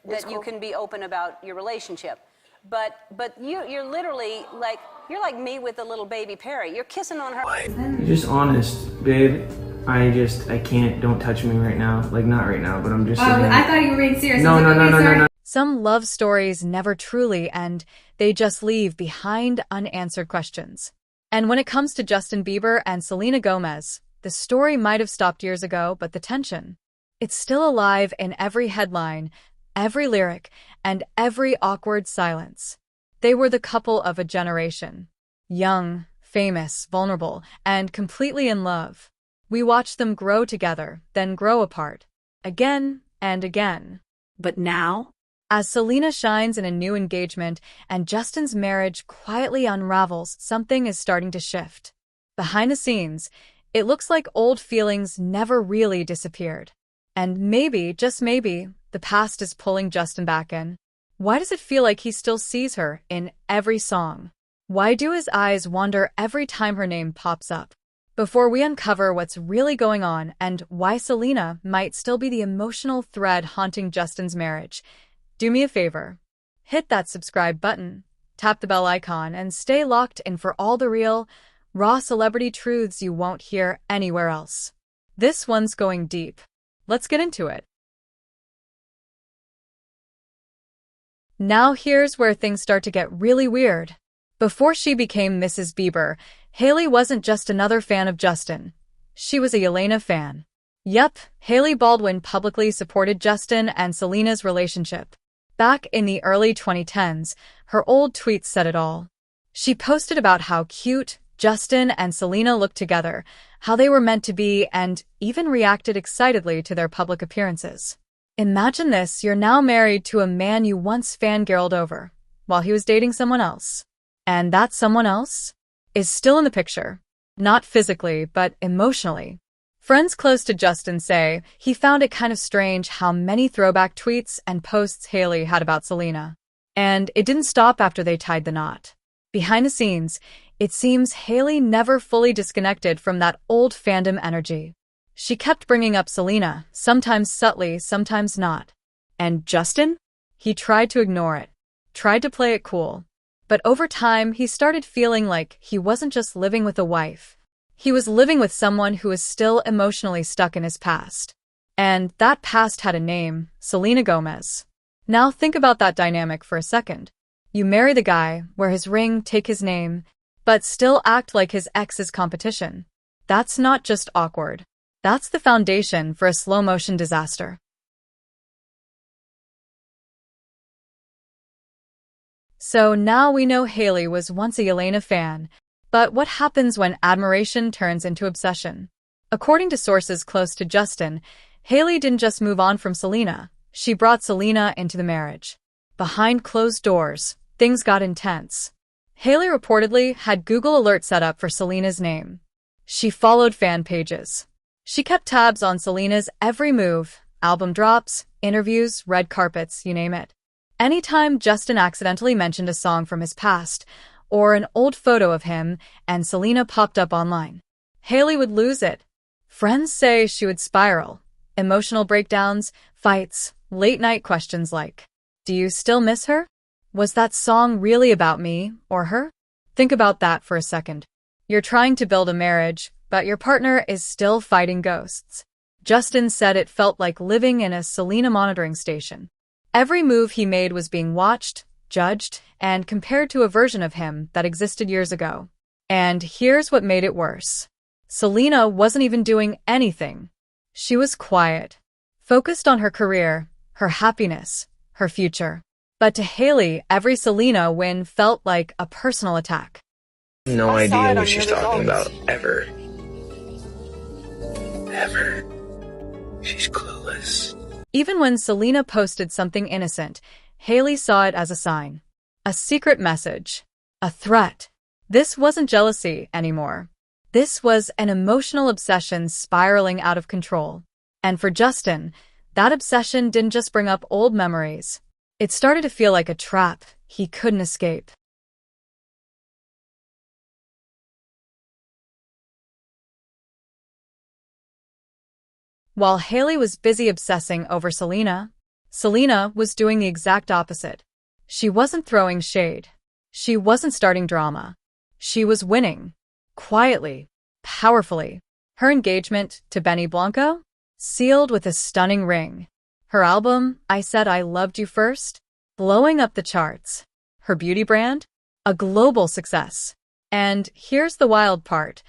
that you can be open about your relationship. But you're literally like, you're like me with the little baby Perry. You're kissing on her. You're just honest, babe. I can't, don't touch me right now. Like, not right now, but I'm just saying. I thought you were being serious. No. Some love stories never truly end. They just leave behind unanswered questions. And when it comes to Justin Bieber and Selena Gomez, the story might have stopped years ago, but the tension, it's still alive in every headline, every lyric, and every awkward silence. They were the couple of a generation. Young, famous, vulnerable, and completely in love. We watched them grow together, then grow apart. Again and again. But now, as Selena shines in a new engagement and Justin's marriage quietly unravels, something is starting to shift. Behind the scenes, it looks like old feelings never really disappeared. And maybe, just maybe, the past is pulling Justin back in. Why does it feel like he still sees her in every song? Why do his eyes wander every time her name pops up? Before we uncover what's really going on and why Selena might still be the emotional thread haunting Justin's marriage, do me a favor. Hit that subscribe button, tap the bell icon, and stay locked in for all the real, raw celebrity truths you won't hear anywhere else. This one's going deep. Let's get into it. Now here's where things start to get really weird. Before she became Mrs. Bieber, Hailey wasn't just another fan of Justin. She was a Selena fan. Yep, Hailey Baldwin publicly supported Justin and Selena's relationship. Back in the early 2010s, her old tweets said it all. She posted about how cute Justin and Selena looked together, how they were meant to be, and even reacted excitedly to their public appearances. Imagine this, you're now married to a man you once fangirled over, while he was dating someone else. And that someone else is still in the picture. Not physically, but emotionally. Friends close to Justin say he found it kind of strange how many throwback tweets and posts Hailey had about Selena. And it didn't stop after they tied the knot. Behind the scenes, it seems Hailey never fully disconnected from that old fandom energy. She kept bringing up Selena, sometimes subtly, sometimes not. And Justin? He tried to ignore it, tried to play it cool. But over time, he started feeling like he wasn't just living with a wife. He was living with someone who was still emotionally stuck in his past. And that past had a name, Selena Gomez. Now think about that dynamic for a second. You marry the guy, wear his ring, take his name, but still act like his ex's competition. That's not just awkward. That's the foundation for a slow-motion disaster. So now we know Hailey was once a Selena fan, but what happens when admiration turns into obsession? According to sources close to Justin, Hailey didn't just move on from Selena, she brought Selena into the marriage. Behind closed doors, things got intense. Hailey reportedly had Google Alert set up for Selena's name. She followed fan pages. She kept tabs on Selena's every move, album drops, interviews, red carpets, you name it. Anytime Justin accidentally mentioned a song from his past, or an old photo of him and Selena popped up online, Hailey would lose it. Friends say she would spiral. Emotional breakdowns, fights, late-night questions like, "Do you still miss her? Was that song really about me or her?" Think about that for a second. You're trying to build a marriage, but your partner is still fighting ghosts. Justin said it felt like living in a Selena monitoring station. Every move he made was being watched, judged, and compared to a version of him that existed years ago. And here's what made it worse. Selena wasn't even doing anything. She was quiet, focused on her career, her happiness, her future. But to Hailey, every Selena win felt like a personal attack. No idea what she's talking about, ever. Ever. She's clueless. Even when Selena posted something innocent, Hailey saw it as a sign. A secret message. A threat. This wasn't jealousy anymore. This was an emotional obsession spiraling out of control. And for Justin, that obsession didn't just bring up old memories. It started to feel like a trap he couldn't escape. While Hailey was busy obsessing over Selena, Selena was doing the exact opposite. She wasn't throwing shade. She wasn't starting drama. She was winning. Quietly. Powerfully. Her engagement to Benny Blanco? Sealed with a stunning ring. Her album, I Said I Loved You First? Blowing up the charts. Her beauty brand? A global success. And here's the wild part.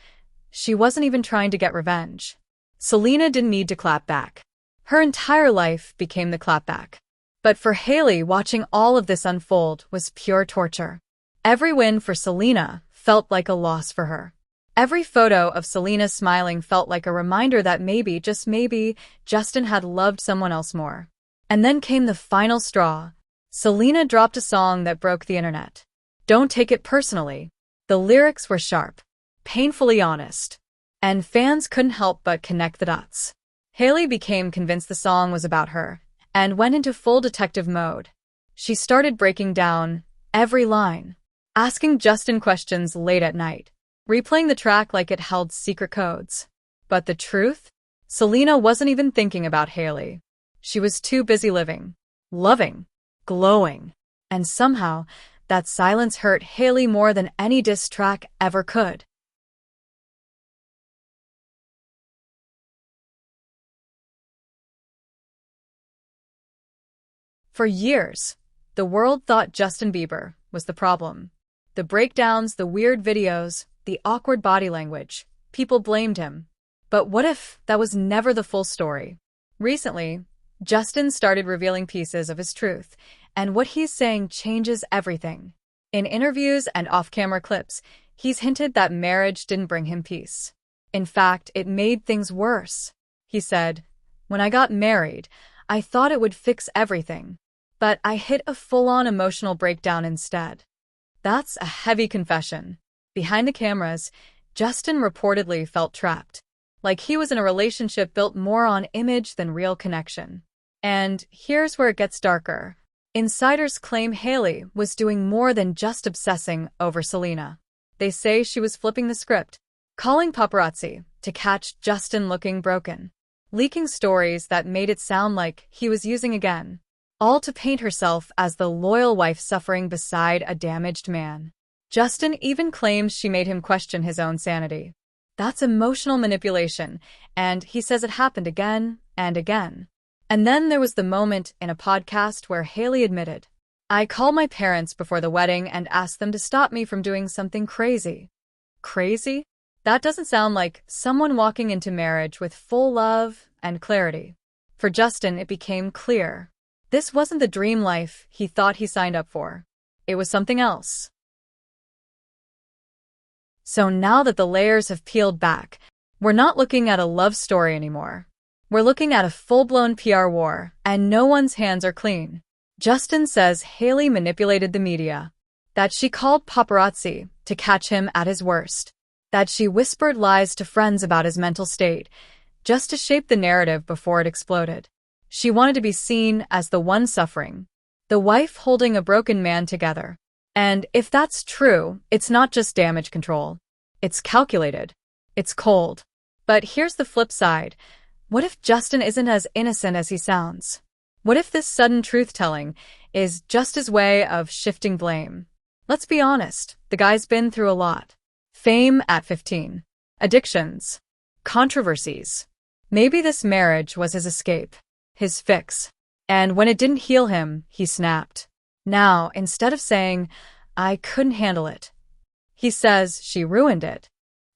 She wasn't even trying to get revenge. Selena didn't need to clap back. Her entire life became the clapback. But for Hailey, watching all of this unfold was pure torture. Every win for Selena felt like a loss for her. Every photo of Selena smiling felt like a reminder that maybe, just maybe, Justin had loved someone else more. And then came the final straw. Selena dropped a song that broke the internet. Don't Take It Personally. The lyrics were sharp, painfully honest, and fans couldn't help but connect the dots. Hailey became convinced the song was about her, and went into full detective mode. She started breaking down every line, asking Justin questions late at night, replaying the track like it held secret codes. But the truth? Selena wasn't even thinking about Hailey. She was too busy living, loving, glowing, and somehow that silence hurt Hailey more than any diss track ever could. For years, the world thought Justin Bieber was the problem. The breakdowns, the weird videos, the awkward body language. People blamed him. But what if that was never the full story? Recently, Justin started revealing pieces of his truth, and what he's saying changes everything. In interviews and off-camera clips, he's hinted that marriage didn't bring him peace. In fact, it made things worse. He said, "When I got married, I thought it would fix everything, but I hit a full-on emotional breakdown instead." That's a heavy confession. Behind the cameras, Justin reportedly felt trapped, like he was in a relationship built more on image than real connection. And here's where it gets darker. Insiders claim Hailey was doing more than just obsessing over Selena. They say she was flipping the script, calling paparazzi to catch Justin looking broken, leaking stories that made it sound like he was using again, all to paint herself as the loyal wife suffering beside a damaged man. Justin even claims she made him question his own sanity. That's emotional manipulation, and he says it happened again and again. And then there was the moment in a podcast where Hailey admitted, "I called my parents before the wedding and asked them to stop me from doing something crazy." Crazy? That doesn't sound like someone walking into marriage with full love and clarity. For Justin, it became clear. This wasn't the dream life he thought he signed up for. It was something else. So now that the layers have peeled back, we're not looking at a love story anymore. We're looking at a full-blown PR war, and no one's hands are clean. Justin says Hailey manipulated the media, that she called paparazzi to catch him at his worst, that she whispered lies to friends about his mental state, just to shape the narrative before it exploded. She wanted to be seen as the one suffering, the wife holding a broken man together. And if that's true, it's not just damage control. It's calculated. It's cold. But here's the flip side. What if Justin isn't as innocent as he sounds? What if this sudden truth-telling is just his way of shifting blame? Let's be honest, the guy's been through a lot. Fame at 15. Addictions. Controversies. Maybe this marriage was his escape, his fix. And when it didn't heal him, he snapped. Now, instead of saying, "I couldn't handle it," he says she ruined it.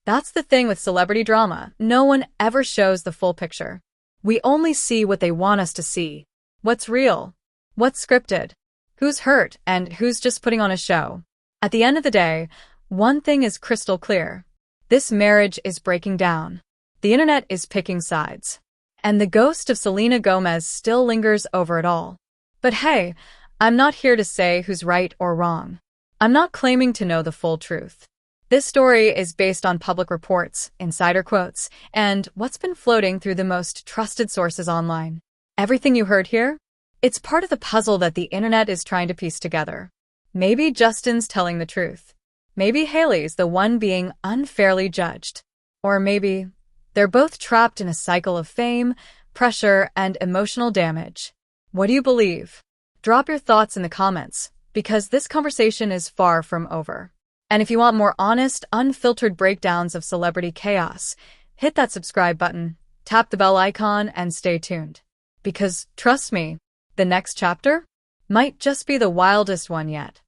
That's the thing with celebrity drama. No one ever shows the full picture. We only see what they want us to see. What's real? What's scripted? Who's hurt and who's just putting on a show? At the end of the day, one thing is crystal clear. This marriage is breaking down. The internet is picking sides. And the ghost of Selena Gomez still lingers over it all. But hey, I'm not here to say who's right or wrong. I'm not claiming to know the full truth. This story is based on public reports, insider quotes, and what's been floating through the most trusted sources online. Everything you heard here? It's part of the puzzle that the internet is trying to piece together. Maybe Justin's telling the truth. Maybe Hailey's the one being unfairly judged. Or maybe they're both trapped in a cycle of fame, pressure, and emotional damage. What do you believe? Drop your thoughts in the comments, because this conversation is far from over. And if you want more honest, unfiltered breakdowns of celebrity chaos, hit that subscribe button, tap the bell icon, and stay tuned. Because, trust me, the next chapter might just be the wildest one yet.